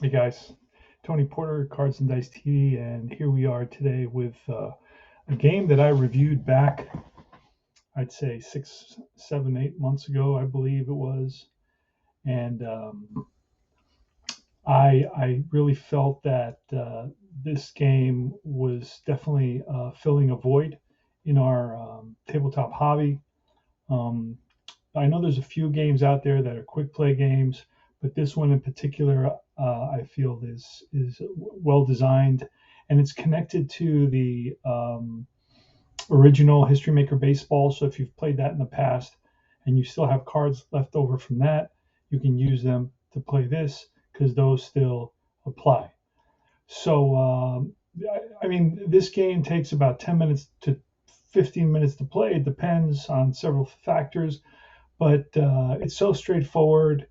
Hey guys, Tony Porter, Cards and Dice TV, and here we are today with a game that I reviewed back, I'd say 6, 7, 8 months ago, I believe it was, and I really felt that this game was definitely filling a void in our tabletop hobby. Um, I know there's a few games out there that are quick play games, but this one in particular, I feel is well designed, and it's connected to the original History Maker Baseball. So if you've played that in the past, and you still have cards left over from that, you can use them to play this because those still apply. So I mean, this game takes about 10 minutes to 15 minutes to play. It depends on several factors, but it's so straightforward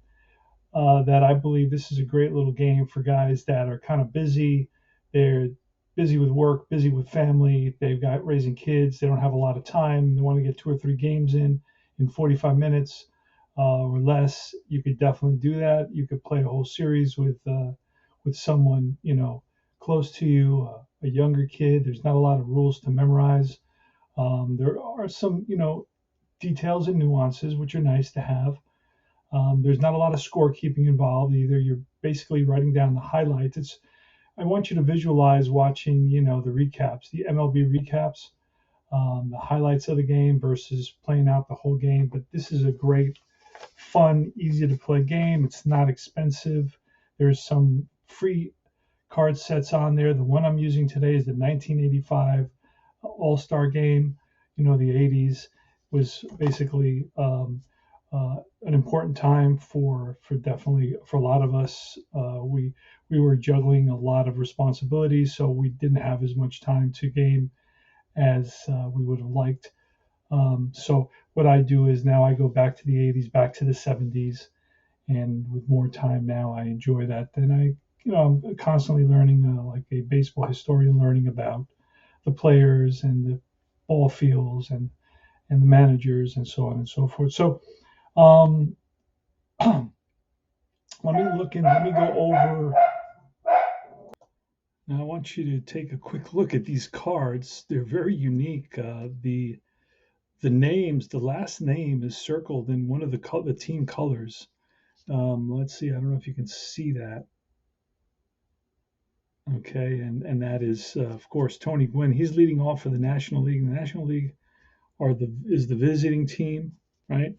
that I believe this is a great little game for guys that are kind of busy. They're busy with work, busy with family. They've got raising kids. They don't have a lot of time. They want to get 2 or 3 games in 45 minutes or less. You could definitely do that. You could play a whole series with someone close to you, a younger kid. There's not a lot of rules to memorize. There are some details and nuances which are nice to have. There's not a lot of scorekeeping involved either. You're basically writing down the highlights. I want you to visualize watching, the recaps, the MLB recaps, the highlights of the game versus playing out the whole game. But this is a great, fun, easy to play game. It's not expensive. There's some free card sets on there. The one I'm using today is the 1985 All-Star game. The 80s was basically an important time for definitely for a lot of us. We were juggling a lot of responsibilities, so we didn't have as much time to game as we would have liked. So what I do is now I go back to the 80s, back to the 70s, and with more time now, I enjoy that. Then I'm constantly learning, like a baseball historian, learning about the players and the ball fields and the managers and so on and so forth. So um, let me go over. Now I want you to take a quick look at these cards. They're very unique. The names, the last name is circled in one of the team colors. Let's see. I don't know if you can see that. Okay, and that is of course Tony Gwynn. He's leading off for the National League. The National League is the visiting team, right?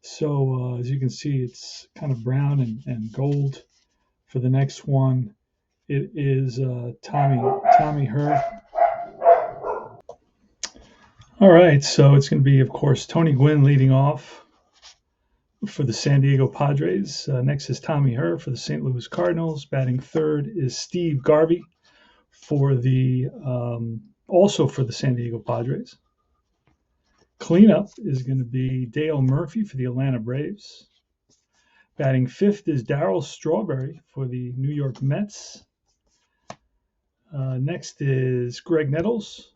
So as you can see, it's kind of brown and gold. For the next one, it is Tommy Herr. All right, so it's going to be, of course, Tony Gwynn leading off for the San Diego Padres. Next is Tommy Herr for the St. Louis Cardinals. Batting third is Steve Garvey for also for the San Diego Padres. Cleanup is going to be Dale Murphy for the Atlanta Braves. Batting fifth is Darryl Strawberry for the New York Mets. Next is Greg Nettles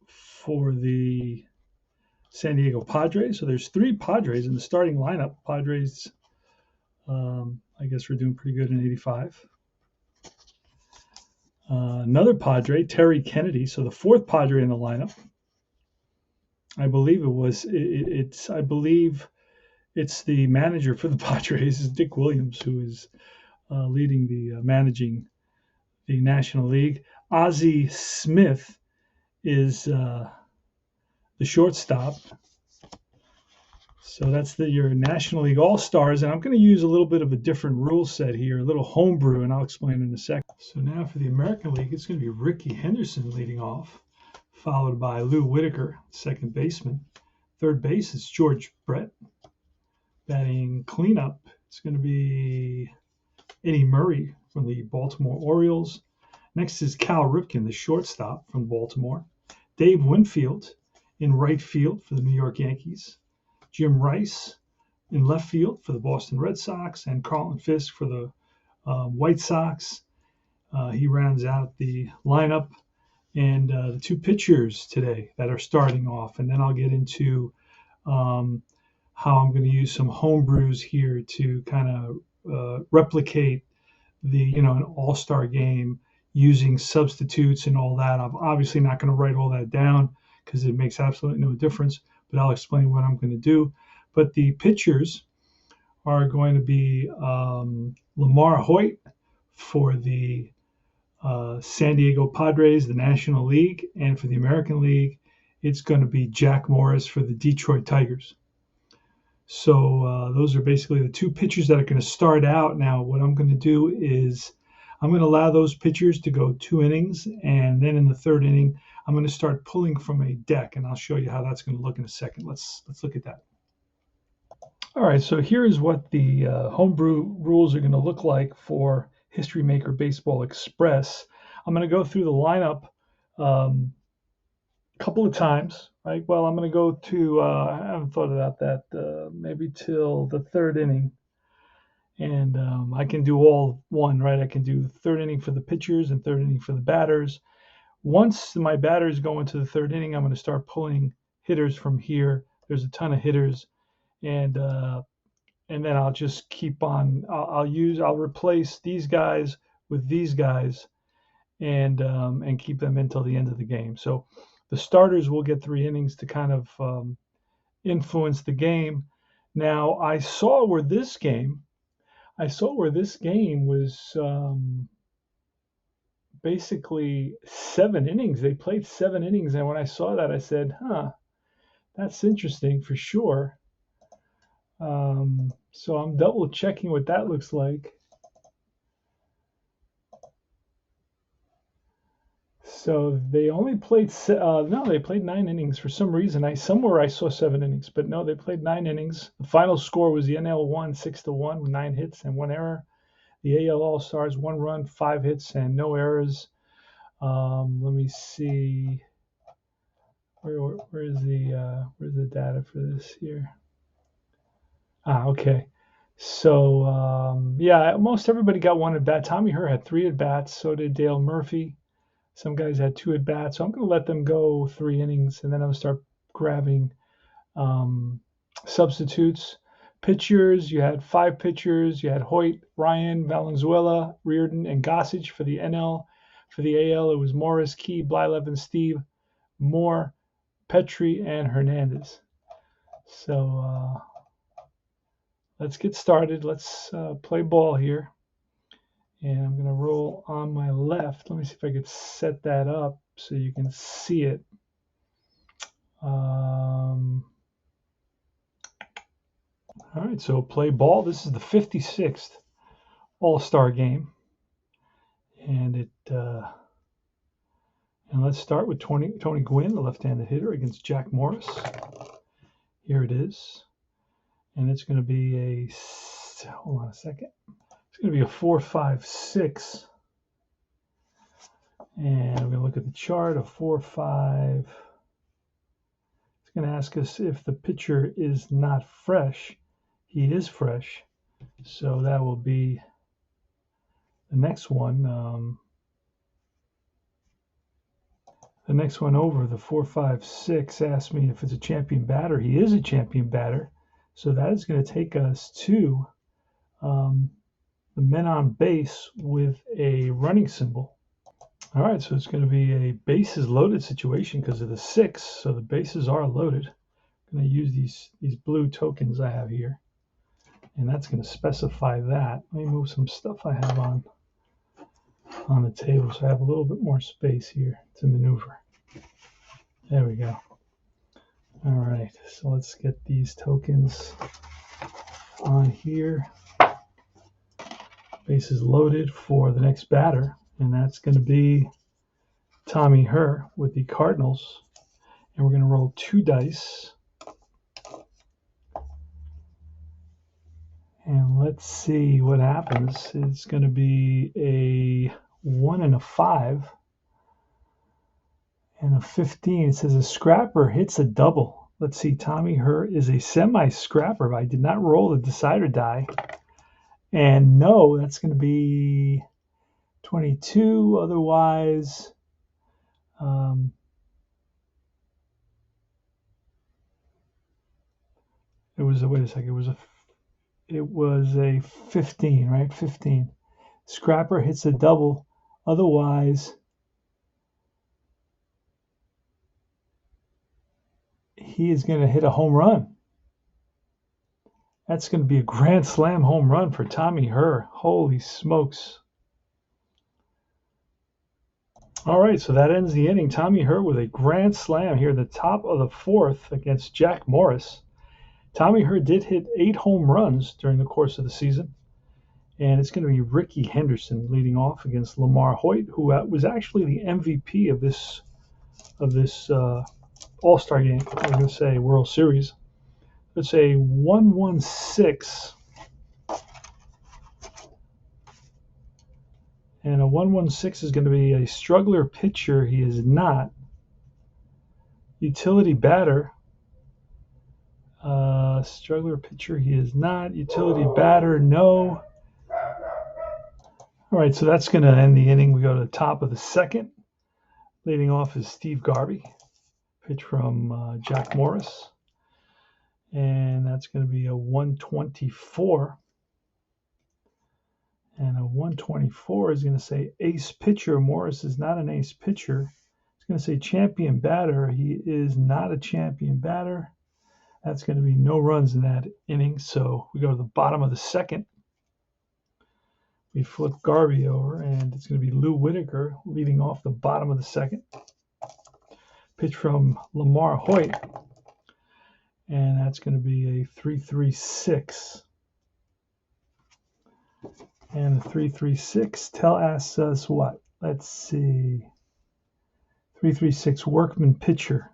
for the San Diego Padres. So there's 3 Padres in the starting lineup. Padres, I guess we're doing pretty good in 85. Another Padre, Terry Kennedy. So the 4th Padre in the lineup. I believe it's the manager for the Padres is Dick Williams, who is leading managing the National League. Ozzie Smith is the shortstop. So that's your National League All-Stars, and I'm going to use a little bit of a different rule set here, a little homebrew, and I'll explain in a second. So now for the American League, it's going to be Ricky Henderson leading off, followed by Lou Whitaker, second baseman. Third base is George Brett. Batting cleanup, it's going to be Eddie Murray from the Baltimore Orioles. Next is Cal Ripken, the shortstop from Baltimore. Dave Winfield in right field for the New York Yankees. Jim Rice in left field for the Boston Red Sox, and Carlton Fisk for the White Sox. He rounds out the lineup. And the 2 pitchers today that are starting off. And then I'll get into how I'm going to use some home brews here to kind of replicate an all-star game using substitutes and all that. I'm obviously not going to write all that down because it makes absolutely no difference, but I'll explain what I'm going to do. But the pitchers are going to be Lamar Hoyt for the San Diego Padres, the National League, and for the American League, it's going to be Jack Morris for the Detroit Tigers. So those are basically the two pitchers that are going to start out. Now, what I'm going to do is I'm going to allow those pitchers to go 2 innings, and then in the third inning, I'm going to start pulling from a deck, and I'll show you how that's going to look in a second. Let's look at that. All right, so here is what the homebrew rules are going to look like for History Maker Baseball Express. I'm going to go through the lineup a couple of times, right? Well, I'm going to go to, I haven't thought about that, maybe till the third inning. And I can do all one, right? I can do the third inning for the pitchers and third inning for the batters. Once my batters go into the third inning, I'm going to start pulling hitters from here. There's a ton of hitters. And then I'll just keep on. I'll replace these guys with these guys, and keep them until the end of the game. So the starters will get 3 innings to kind of influence the game. Now I saw where this game was basically 7 innings. They played 7 innings, and when I saw that, I said, "Huh, that's interesting for sure." So I'm double checking what that looks like. So they only played no, they played 9 innings for some reason. Somewhere I saw 7 innings, but no, they played 9 innings. The final score was the NL won 6-1 with 9 hits and 1 error. The AL All Stars 1 run, 5 hits and no errors. Let me see. Where's the data for this here? Okay. So yeah, most everybody got 1 at-bat. Tommy Herr had 3 at-bats. So did Dale Murphy. Some guys had 2 at-bats. So I'm going to let them go 3 innings, and then I'm going to start grabbing substitutes. Pitchers, you had 5 pitchers. You had Hoyt, Ryan, Valenzuela, Reardon, and Gossage for the NL. For the AL, it was Morris, Key, Blylev, and Steve, Moore, Petrie, and Hernandez. So let's get started. Let's play ball here. And I'm going to roll on my left. Let me see if I could set that up so you can see it. All right, so play ball. This is the 56th All-Star game. And let's start with Tony Gwynn, the left-handed hitter, against Jack Morris. Here it is. And it's going to be hold on a second. It's going to be a 4-5-6. And we're going to look at the chart, a 4-5. It's going to ask us if the pitcher is not fresh. He is fresh. So that will be the next one. The next one over, the 4-5-6, asks me if it's a champion batter. He is a champion batter. So that is going to take us to the men on base with a running symbol. All right, so it's going to be a bases loaded situation because of the 6. So the bases are loaded. I'm going to use these blue tokens I have here, and that's going to specify that. Let me move some stuff I have on the table so I have a little bit more space here to maneuver. There we go. All right, so let's get these tokens on here. Bases loaded for the next batter, and that's going to be Tommy Herr with the Cardinals. And we're going to roll 2 dice. And let's see what happens. It's going to be a 1 and a 5 and a 15. It says a scrapper hits a double. Let's see, Tommy Herr is a semi-scrapper, but I did not roll the decider die. And no, that's going to be 22. Otherwise, it was a 15, right? 15. Scrapper hits a double. Otherwise, he is going to hit a home run. That's going to be a grand slam home run for Tommy Herr. Holy smokes. All right, so that ends the inning. Tommy Herr with a grand slam here at the top of the fourth against Jack Morris. Tommy Herr did hit 8 home runs during the course of the season. And it's going to be Ricky Henderson leading off against Lamar Hoyt, who was actually the MVP of this All-Star game. I was going to say World Series. It's a 1-1-6. And a 1-1-6 is going to be a struggler pitcher. He is not. Utility batter. Struggler pitcher. He is not. Utility batter. No. All right, so that's going to end the inning. We go to the top of the second. Leading off is Steve Garvey. Pitch from Jack Morris. And that's going to be a 124. And a 124 is going to say ace pitcher. Morris is not an ace pitcher. It's going to say champion batter. He is not a champion batter. That's going to be no runs in that inning. So we go to the bottom of the second. We flip Garvey over, and it's going to be Lou Whitaker leading off the bottom of the second. Pitch from Lamar Hoyt. And that's going to be a 3-3-6. And the 3-3-6 asks us what? Let's see. 3-3-6 workman pitcher.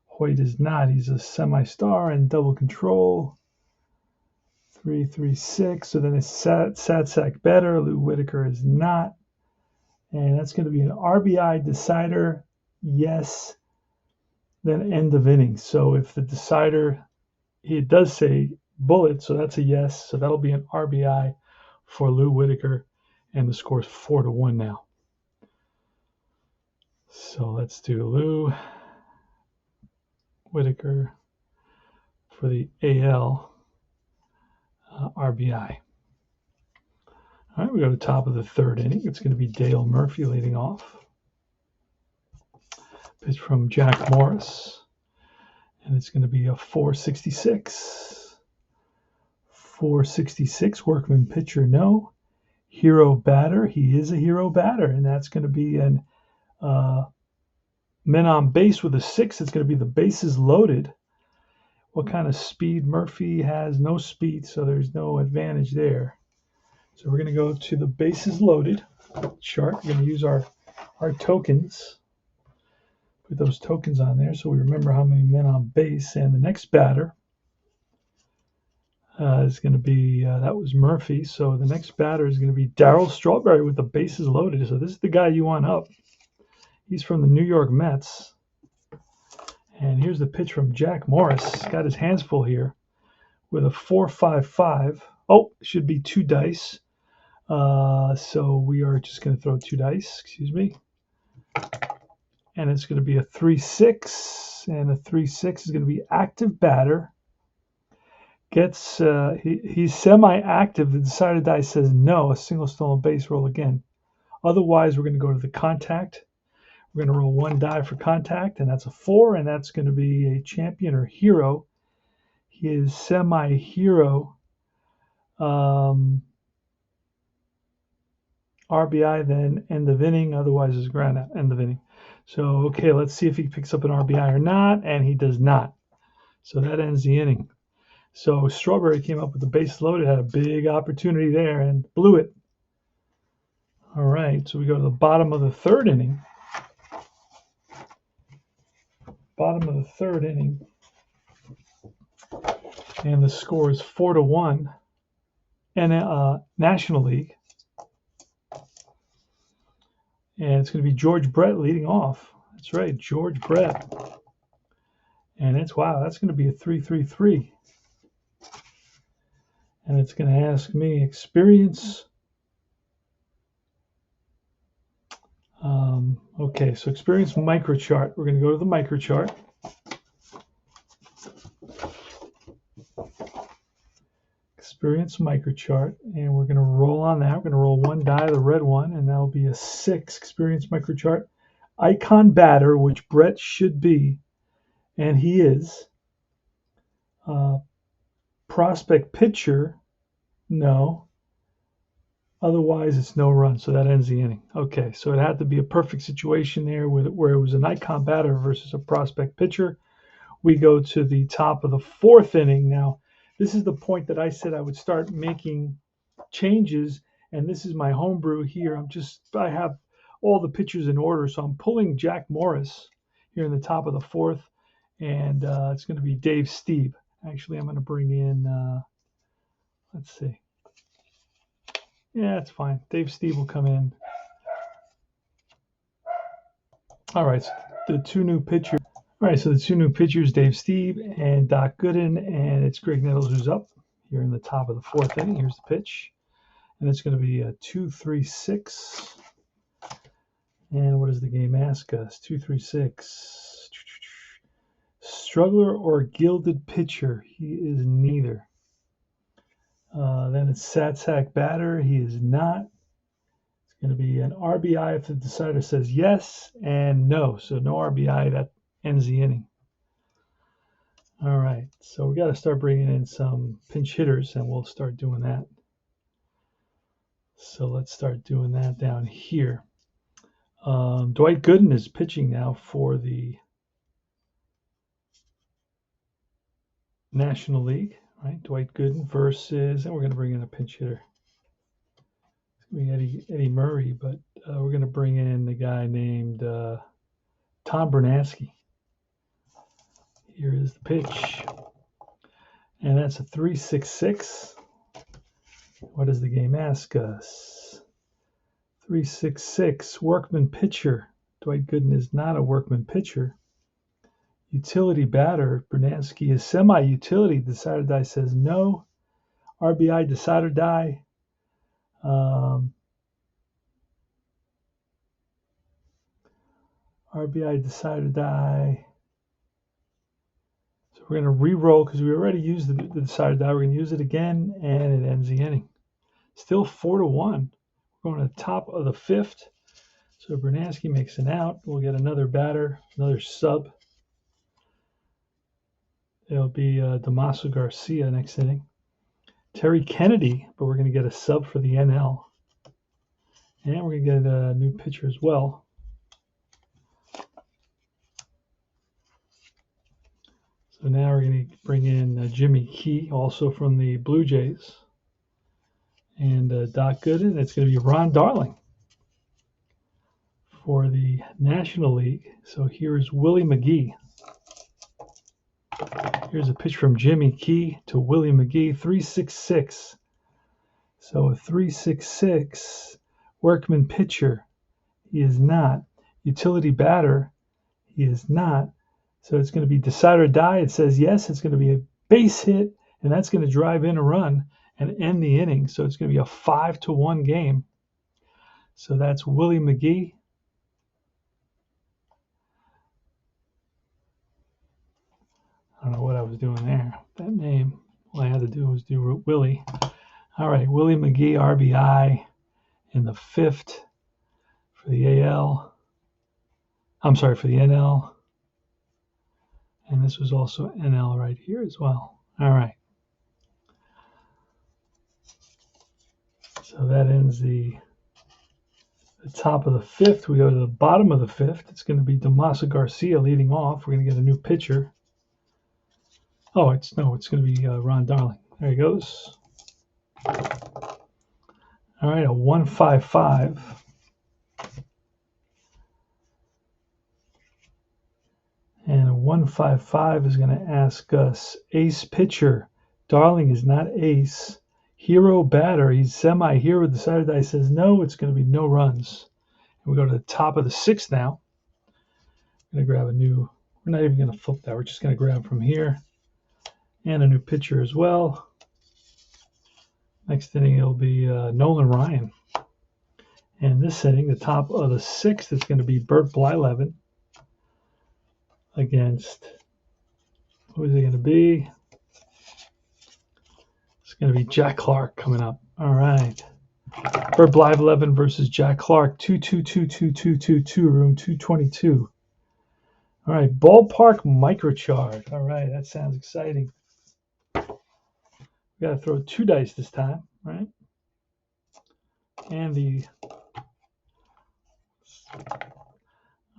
Hoyt is not. He's a semi-star and double control. 3-3-6. So then it's sad sack better. Lou Whitaker is not. And that's going to be an RBI decider. Yes. Then end of inning. So if the decider, it does say bullet, so that's a yes. So that'll be an RBI for Lou Whitaker, and the score is 4-1 now. So let's do Lou Whitaker for the AL RBI. All right, we go to the top of the third inning. It's going to be Dale Murphy leading off. Pitch from Jack Morris, and it's going to be a 466. 466, workman pitcher, no. Hero batter, he is a hero batter, and that's going to be an men on base with a 6. It's going to be the bases loaded. What kind of speed? Murphy has no speed, so there's no advantage there. So we're going to go to the bases loaded chart. We're going to use our tokens. Put those tokens on there so we remember how many men on base. And the next batter is going to be, that was Murphy. So the next batter is going to be Darryl Strawberry with the bases loaded. So this is the guy you want up. He's from the New York Mets. And here's the pitch from Jack Morris. He's got his hands full here with a 4.55. Oh, it should be 2 dice. So we are just going to throw 2 dice. Excuse me. And it's going to be a 3-6, and a 3-6 is going to be active batter. Gets he's semi-active. The decided die says no, a single stolen base, roll again. Otherwise, we're going to go to the contact. We're going to roll 1 die for contact, and that's a 4, and that's going to be a champion or hero. He is semi-hero. RBI, then end of inning. Otherwise, it's ground out, end of inning. So, okay, let's see if he picks up an RBI or not, and he does not. So that ends the inning. So Strawberry came up with the base loaded, had a big opportunity there, and blew it. All right, so we go to the bottom of the third inning. Bottom of the third inning. And the score is 4-1. And National League. And it's going to be George Brett leading off. That's right, George Brett. And it's, wow, that's going to be a 3-3-3. And it's going to ask me experience. Okay, so experience microchart. We're going to go to the microchart. experience microchart, and we're going to roll on that. We're going to roll one die, the red one, and that'll be a 6 experience microchart. Icon batter, which Brett should be, and he is. Prospect pitcher, no. Otherwise, it's no run, so that ends the inning. Okay, so it had to be a perfect situation there where it was an icon batter versus a prospect pitcher. We go to the top of the 4th inning. Now, this is the point that I said I would start making changes, and this is my homebrew here. I have all the pitchers in order, so I'm pulling Jack Morris here in the top of the 4th, and it's going to be Dave Stieb. Actually, I'm going to bring in, let's see. Yeah, it's fine. Dave Stieb will come in. All right, so the 2 new pitchers. All right, so the 2 new pitchers, Dave Stieb and Doc Gooden, and it's Greg Nettles who's up here in the top of the 4th inning. Here's the pitch, and it's going to be a 2-3-6. And what does the game ask us? 2-3-6. Struggler or gilded pitcher? He is neither. Then it's Satsack batter. He is not. It's going to be an RBI if the decider says yes and no. So no RBI, that ends the inning. All right, so we got to start bringing in some pinch hitters, and we'll start doing that. So let's start doing that down here. Dwight Gooden is pitching now for the National League, right? Dwight Gooden versus, and we're going to bring in a pinch hitter. It's going to be Eddie Murray, but we're going to bring in the guy named Tom Bernansky. Here is the pitch, and that's a 3-6-6. What does the game ask us? 3-6-6, workman pitcher. Dwight Gooden is not a workman pitcher. Utility batter, Bernansky is semi-utility. Decider die says no. RBI, decider die. RBI, decider die. So we're going to re-roll because we already used the decider die. We're going to use it again, and it ends the inning. Still 4-1. We're going to the top of the 5th. So Bernansky makes an out. We'll get another batter, another sub. It'll be Damaso Garcia next inning. Terry Kennedy, but we're going to get a sub for the NL. And we're going to get a new pitcher as well. So now we're going to bring in Jimmy Key, also from the Blue Jays. And Doc Gooden. It's going to be Ron Darling for the National League. So here's Willie McGee. Here's a pitch from Jimmy Key to Willie McGee, 3-6-6. So a 3-6-6, workman pitcher, he is not. Utility batter, he is not. So it's going to be decide or die. It says yes. It's going to be a base hit, and that's going to drive in a run and end the inning. So it's going to be a 5-1 game. So that's Willie McGee. I don't know what I was doing there. That name, all I had to do was do Willie. All right, Willie McGee, RBI in the 5th for the AL. I'm sorry, for the NL. And this was also NL right here as well. All right. So that ends the top of the 5th. We go to the bottom of the 5th. It's going to be Damaso Garcia leading off. We're going to get a new pitcher. Oh, it's going to be Ron Darling. There he goes. All right, a 1-5-5. And a 1-5-5 is going to ask us ace pitcher. Darling is not ace. Hero batter. He's semi-hero. The side die says no. It's going to be no runs. And we go to the top of the 6th now. I'm going to grab a new. We're not even going to flip that. We're just going to grab from here. And a new pitcher as well. Next inning, it'll be Nolan Ryan. And this inning, the top of the 6th, is going to be Bert Blyleven against, who is it going to be? It's going to be Jack Clark coming up. All right. Bird Blythe 11 versus Jack Clark. 2222222, room 222. All right. Ballpark Microchart. All right. That sounds exciting. We got to throw 2 dice this time, right? And the.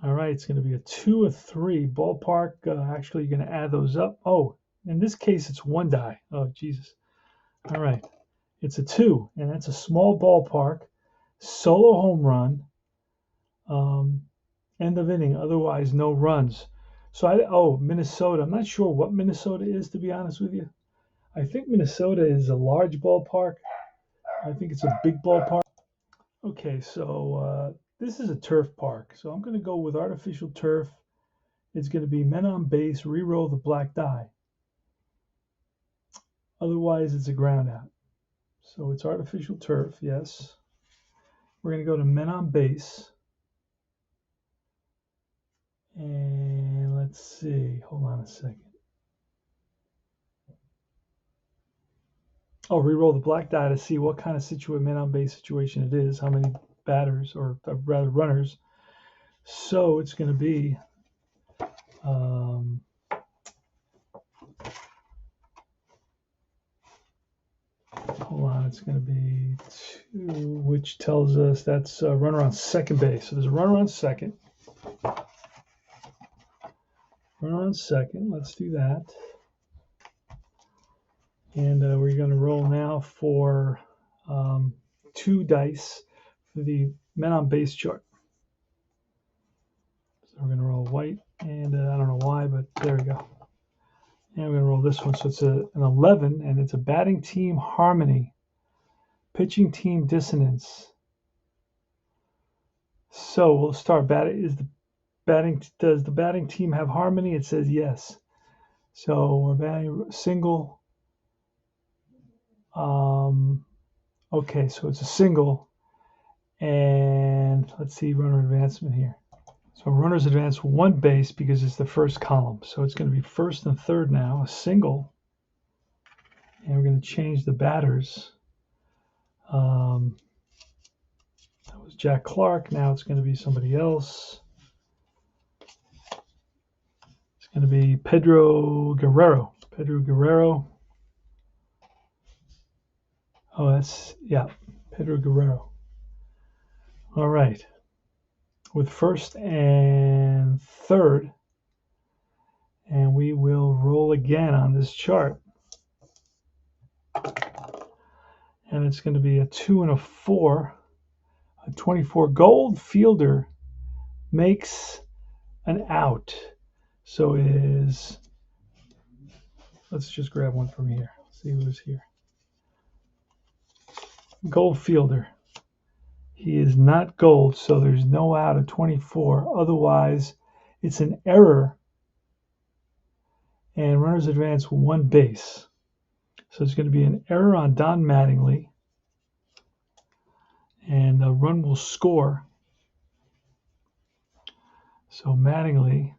All right. It's going to be a 2, a 3. Ballpark. Actually, you're going to add those up. Oh, in this case, it's 1 die. Oh, Jesus. All right. It's a 2, and that's a small ballpark, solo home run, end of inning, otherwise no runs. So Minnesota. I'm not sure what Minnesota is, to be honest with you. I think Minnesota is a large ballpark. I think it's a big ballpark. Okay, so this is a turf park. So I'm going to go with artificial turf. It's going to be men on base, re-roll the black die. Otherwise, it's a ground out. So it's artificial turf, yes. We're going to go to men on base. And let's see. Hold on a second. Oh, re-roll the black die to see what kind of men on base situation it is, how many batters, or rather runners. So it's going to be hold on, it's going to be 2, which tells us that's a runner on second base. So there's a runner on second. Runner on second. Let's do that. And we're going to roll now for 2 dice for the men on base chart. So we're going to roll white, and I don't know why, but there we go. And we're going to roll this one. So it's an 11, and it's a batting team harmony, pitching team dissonance. So we'll start batting. Does the batting team have harmony? It says yes. So we're batting single. Okay, so it's a single, and let's see runner advancement here. So runners advance 1 base because it's the first column. So it's going to be first and third now, a single, and we're going to change the batters. That was Jack Clark. Now it's going to be somebody else. It's going to be Pedro Guerrero. Pedro Guerrero. Oh, Pedro Guerrero. All right. With first and third. And we will roll again on this chart. And it's going to be a 2 and a 4. A 24 gold fielder makes an out. So let's just grab one from here. See who's here. Gold fielder. He is not gold, so there's no out of 24. Otherwise, it's an error. And runners advance 1 base. So it's going to be an error on Don Mattingly. And a run will score. So Mattingly,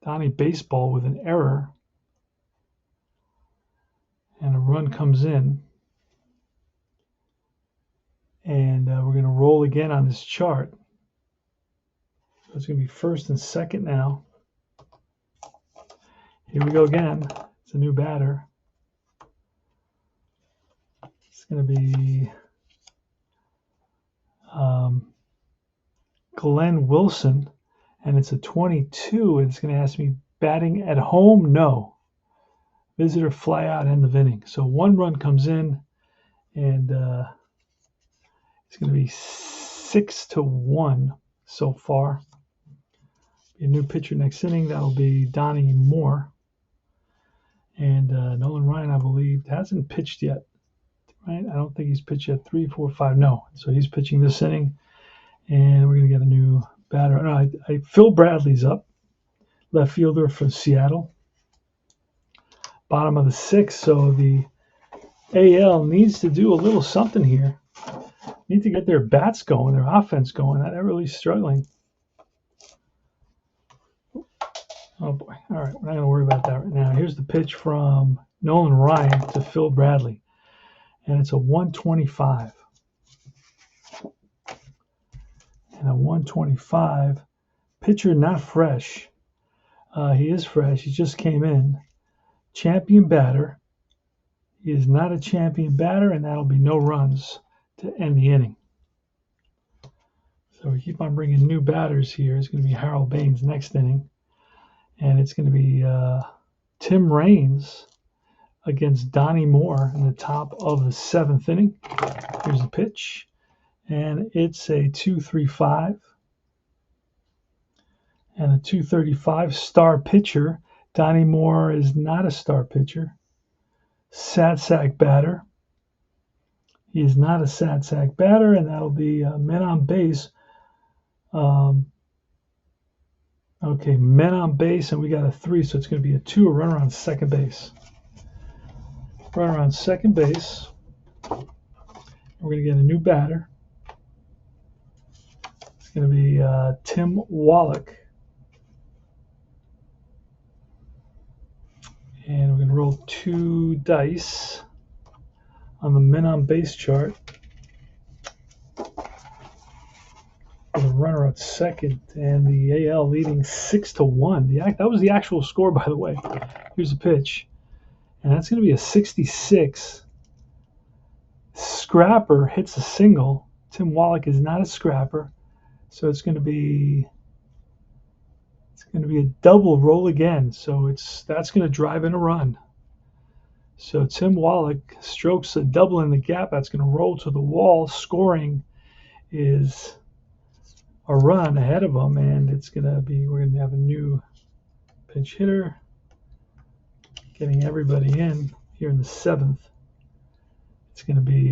Donnie Baseball with an error. And a run comes in. And we're going to roll again on this chart. So it's going to be first and second now. Here we go again. It's a new batter. It's going to be Glenn Wilson, and it's a 22. It's going to ask me batting at home. No. Visitor fly out, end of inning. So 1 run comes in, and it's going to be 6-1 so far. Be a new pitcher next inning. That'll be Donnie Moore. And Nolan Ryan, I believe, hasn't pitched yet. Right? I don't think he's pitched yet. 3, 4, 5. No. So he's pitching this inning. And we're going to get a new batter. No, Phil Bradley's up. Left fielder for Seattle. Bottom of the 6th. So the AL needs to do a little something here. Need to get their bats going, their offense going. They're really struggling. Oh, boy. All right. We're not going to worry about that right now. Here's the pitch from Nolan Ryan to Phil Bradley. and it's a 125. And a 125. Pitcher not fresh. He is fresh. He just came in. Champion batter. He is not a champion batter, and that'll be no runs to end the inning. So we keep on bringing new batters here. It's going to be Harold Baines next inning. And it's going to be Tim Raines against Donnie Moore in the top of the 7th inning. Here's the pitch. And it's a 2-3-5. And a 235 star pitcher. Donnie Moore is not a star pitcher. Sad sack batter. He is not a sad sack batter, and that'll be men on base. Okay, men on base, and we got a 3, so it's going to be a 2, a runner on second base. Runner on second base. We're going to get a new batter. It's going to be Tim Wallach. And we're going to roll 2 dice on the men on base chart. With a runner at second, and the AL leading 6-1. That was the actual score, by the way. Here's the pitch, and that's going to be a 66. Scrapper hits a single. Tim Wallach is not a scrapper, so it's going to be a double roll again. So that's going to drive in a run. So Tim Wallach strokes a double in the gap. That's going to roll to the wall. Scoring is a run ahead of him, and we're going to have a new pinch hitter getting everybody in here in the 7th. It's going to be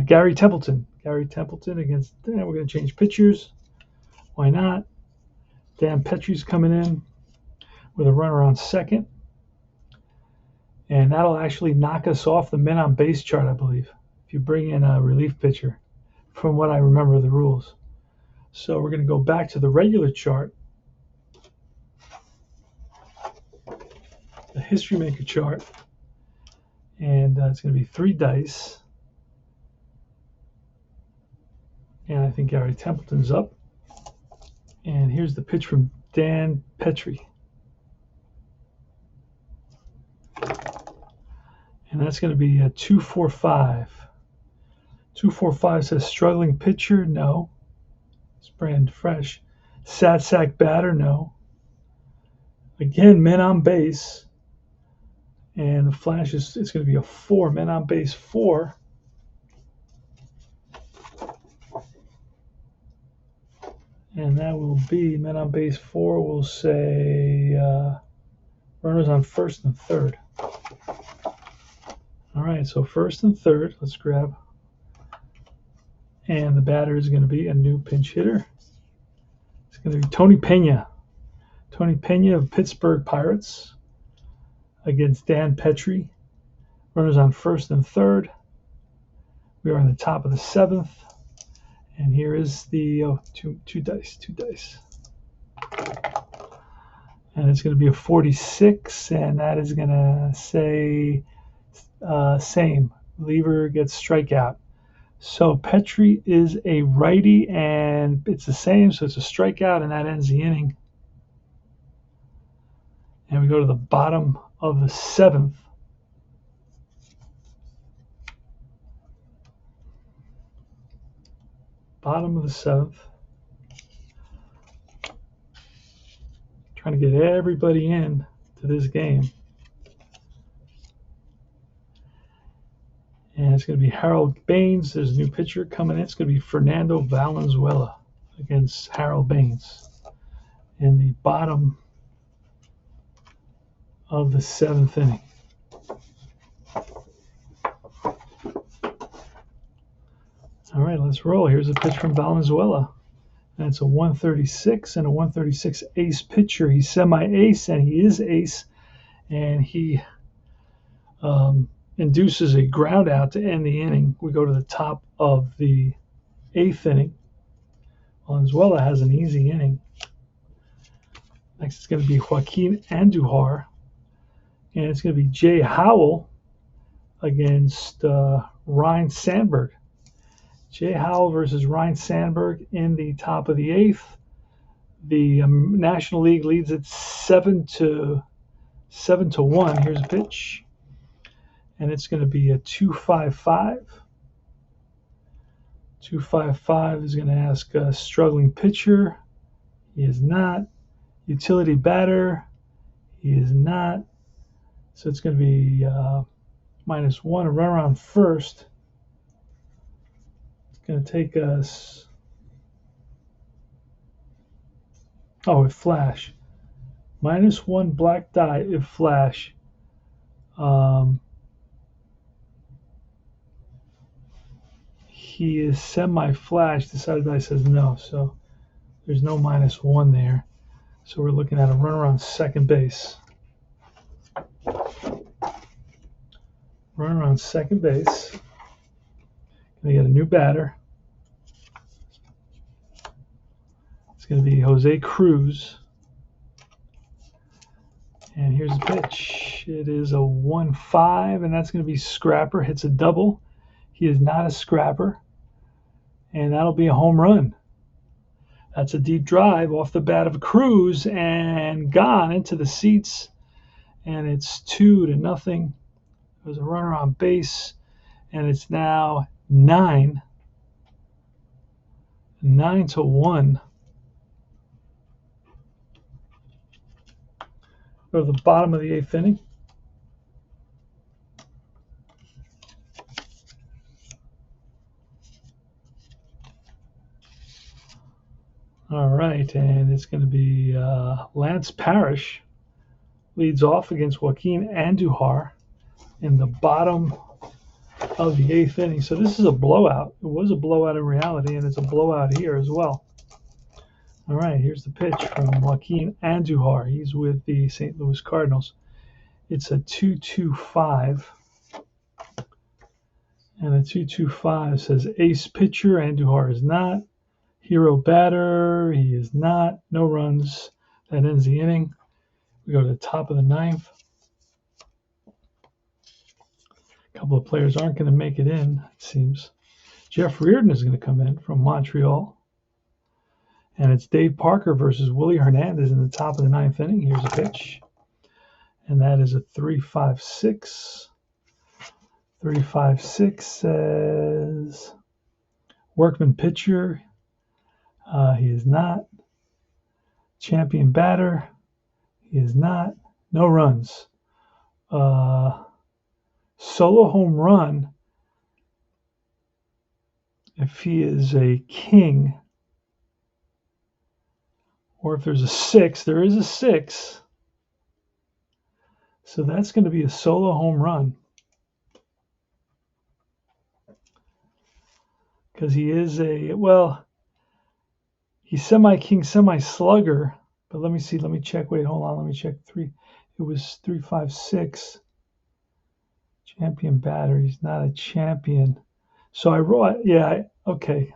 Gary Templeton. Gary Templeton against, we're going to change pitchers. Why not? Dan Petrie's coming in with a runner on second. And that'll actually knock us off the men on base chart, I believe, if you bring in a relief pitcher, from what I remember of the rules. So we're going to go back to the regular chart, the history maker chart, and it's going to be 3 dice. And I think Gary Templeton's up. And here's the pitch from Dan Petrie. And that's going to be a 2-4-5. 2-4-5 says struggling pitcher, no. It's brand fresh. Sad sack batter, no. Again, men on base. And the flash it's going to be a 4. Men on base 4. And that will be men on base 4. We'll say runners on first and third. All right, so first and third. Let's grab. And the batter is going to be a new pinch hitter. It's going to be Tony Pena. Tony Pena of Pittsburgh Pirates against Dan Petrie. Runners on first and third. We are on the top of the 7th. And here is the two dice. And it's going to be a 46, and that is going to say same. Lever gets strikeout. So Petrie is a righty, and it's the same, so it's a strikeout, and that ends the inning. And we go to the bottom of the 7th. Bottom of the 7th. Trying to get everybody in to this game. And it's going to be Harold Baines. There's a new pitcher coming in. It's going to be Fernando Valenzuela against Harold Baines in the bottom of the 7th inning. All right, let's roll. Here's a pitch from Valenzuela. And it's a 136 and a 136 ace pitcher. He's semi-ace, and he is ace. And he induces a ground out to end the inning. We go to the top of the 8th inning. Valenzuela has an easy inning. Next is going to be Joaquin Andujar. And it's going to be Jay Howell against Ryan Sandberg. Jay Howell versus Ryan Sandberg in the top of the 8th. The National League leads it 7-1. Here's a pitch, and it's going to be a 2.55. 2.55 is going to ask a struggling pitcher. He is not. Utility batter. He is not. So it's going to be -1. A run around first. It's going to take us. Oh, if flash. -1 black die if flash. He is semi-flash. The side die says no, so there's no -1 there. So we're looking at a run around second base. Run around second base. Gonna get a new batter. It's gonna be Jose Cruz. And here's the pitch. It is a 1-5, and that's gonna be Scrapper. Hits a double. He is not a scrapper. And that'll be a home run. That's a deep drive off the bat of Cruz and gone into the seats. And it's 2-0. There's a runner on base, and it's now 9-1. Go to the bottom of the 8th inning. All right, and it's going to be Lance Parrish leads off against Joaquin Andujar in the bottom of the 8th inning. So this is a blowout. It was a blowout in reality, and it's a blowout here as well. All right, here's the pitch from Joaquin Andujar. He's with the St. Louis Cardinals. It's a 2.25. And a 2.25 says ace pitcher. Andujar is not. Hero batter. He is not. No runs. That ends the inning. We go to the top of the 9th. A couple of players aren't going to make it in, it seems. Jeff Reardon is going to come in from Montreal. And it's Dave Parker versus Willie Hernandez in the top of the 9th inning. Here's a pitch. And that is a 3.56. 3.56 says workman pitcher. He is not. Champion batter. He is not. No runs. Solo home run. If he is a king, or if there's a 6, there is a 6. So that's going to be a solo home run. Because he is he's semi-king, semi-slugger. But let me see, let me check. Wait, hold on, let me check. It was 3.56. Champion batter. He's not a champion. So I wrote, okay.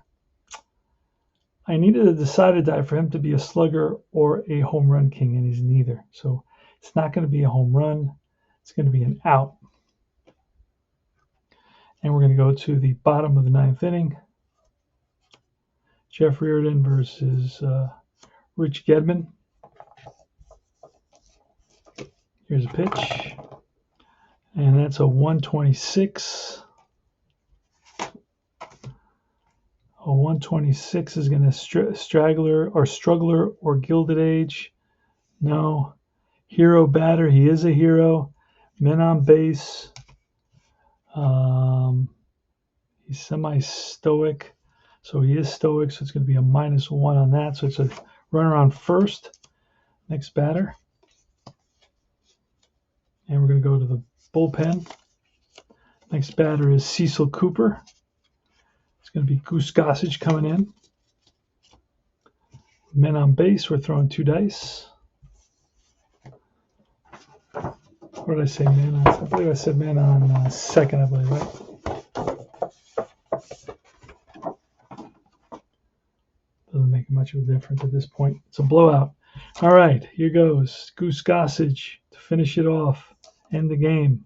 I needed a decided die for him to be a slugger or a home run king, and he's neither. So it's not going to be a home run. It's going to be an out. And we're going to go to the bottom of the 9th inning. Jeff Reardon versus Rich Gedman. Here's a pitch. And that's a 126. A 126 is going to straggler or struggler or Gilded Age. No. Hero batter. He is a hero. Men on base. He's semi-stoic. So he is stoic. So it's going to be a -1 on that. So it's a runner on first. Next batter. And we're going to go to the bullpen. Next batter is Cecil Cooper. It's going to be Goose Gossage coming in. Men on base, we're throwing 2 dice. What did I say, man on? I believe I said man on second, I believe, right? Doesn't make much of a difference at this point. It's a blowout. All right, here goes. Goose Gossage to finish it off. End the game.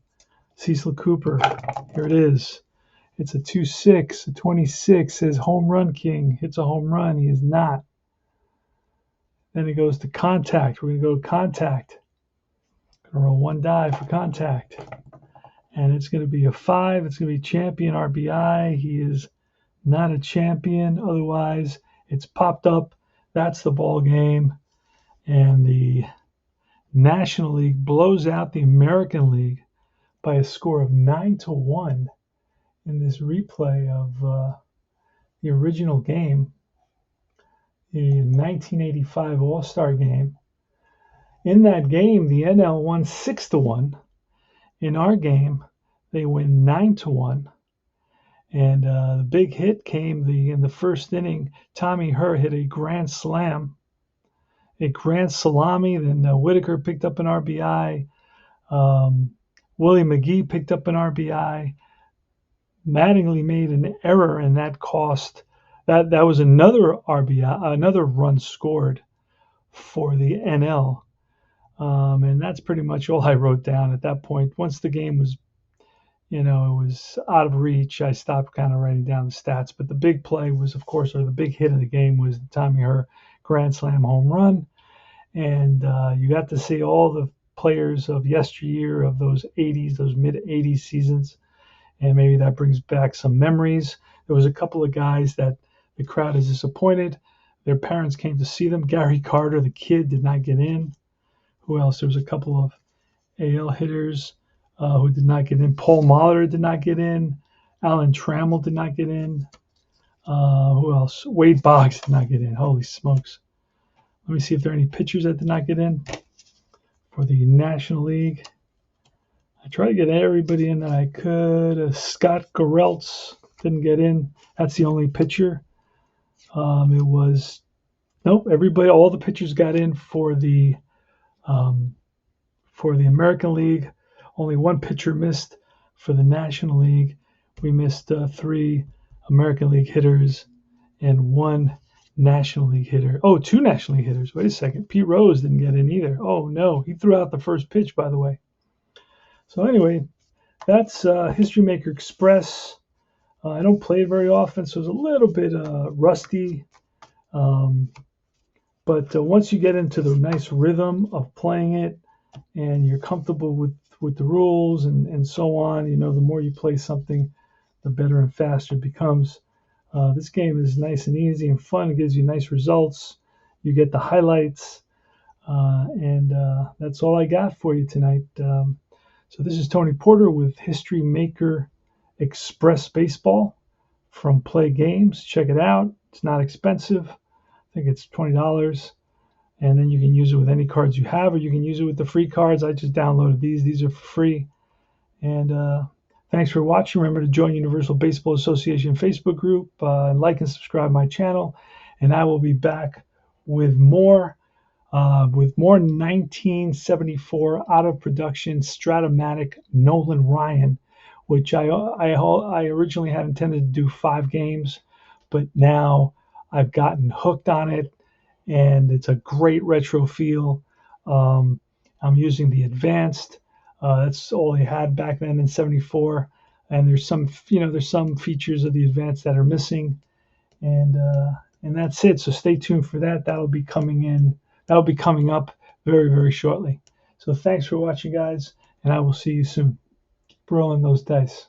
Cecil Cooper. Here it is. It's a 2-6, a 26. Says home run king. Hits a home run. He is not. Then it goes to contact. We're going to go to contact. Going to roll one die for contact. And it's going to be a 5. It's going to be champion RBI. He is not a champion. Otherwise, it's popped up. That's the ball game. And the National League blows out the American League by a score of 9-1 in this replay of the original game, the 1985 All-Star game. In that game, the NL won 6-1. In our game, they win 9-1. And the big hit came in the first inning. Tommy Herr hit a grand slam, a grand salami. Then Whitaker picked up an RBI. Willie McGee picked up an RBI. Mattingly made an error, and that cost that was another RBI, another run scored for the NL. And that's pretty much all I wrote down at that point. Once the game was, it was out of reach, I stopped kind of writing down the stats. But the big play was, of course, or the big hit of the game was the Tommy Herr grand slam home run. And you got to see all the players of yesteryear, of those 80s, those mid-80s seasons. And maybe that brings back some memories. There was a couple of guys that the crowd is disappointed. Their parents came to see them. Gary Carter, the kid, did not get in. Who else? There was a couple of AL hitters who did not get in. Paul Molitor did not get in. Alan Trammell did not get in. Who else? Wade Boggs did not get in. Holy smokes. Let me see if there are any pitchers that did not get in for the National League. I tried to get everybody in that I could. Scott Garrelts didn't get in. That's the only pitcher. Everybody, all the pitchers got in for the American League. Only one pitcher missed for the National League. We missed 3 American League hitters and 1 National League hitter. Oh, 2 National League hitters. Wait a second. Pete Rose didn't get in either. Oh, no. He threw out the first pitch, by the way. So anyway, that's History Maker Express. I don't play it very often, so it's a little bit rusty. But once you get into the nice rhythm of playing it and you're comfortable with the rules and so on, the more you play something, the better and faster it becomes. This game is nice and easy and fun. It gives you nice results. You get the highlights. And that's all I got for you tonight. So this is Tony Porter with History Maker Express Baseball from Play Games. Check it out. It's not expensive. I think it's $20. And then you can use it with any cards you have, or you can use it with the free cards. I just downloaded these. These are free. And thanks for watching. Remember to join Universal Baseball Association Facebook group and like and subscribe my channel. And I will be back with more 1974 out of production Stratomatic Nolan Ryan, which I originally had intended to do 5 games, but now I've gotten hooked on it, and it's a great retro feel. I'm using the advanced. That's all they had back then in '74, and there's some features of the advanced that are missing, and that's it. So stay tuned for that. That'll be coming up very, very shortly. So thanks for watching, guys, and I will see you soon. Keep rolling those dice.